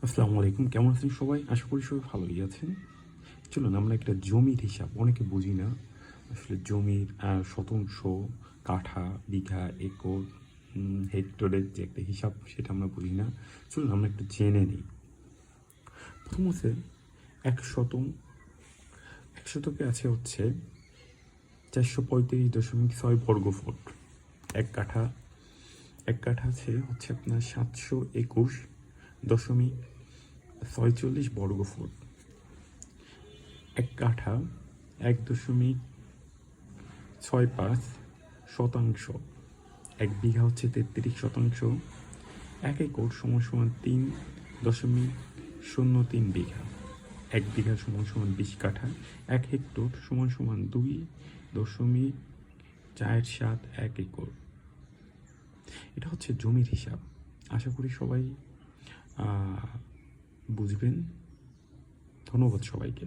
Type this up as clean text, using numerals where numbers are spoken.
আসসালামু আলাইকুম, কেমন আছেন সবাই? আশা করি সবাই ভালোই আছেন। চলুন আমরা একটা জমির হিসাব, অনেকে বুঝি না আসলে জমির শতাংশ, কাঠা, বিঘা, একর, হেক্টরের যে একটা হিসাব সেটা আমরা বুঝি না। চলুন আমরা একটু জেনে নিই। প্রথম হচ্ছে এক শতক, এক শতকে আছে হচ্ছে 435.6 বর্গফুট। এক কাঠা, এক কাঠা আছে হচ্ছে আপনার 721.46 বর্গফুট। এক কাঠা 1.65 শতাংশ। এক বিঘা হচ্ছে 33 শতাংশ। এক একর সমান সমান 3.03 বিঘা। এক বিঘা সমান সমান 20 কাঠা। এক হেক্টর সমান সমান 2.47 একর। এটা হচ্ছে জমির হিসাব। আশা করি সবাই বুঝবেন। ধন্যবাদ সবাইকে।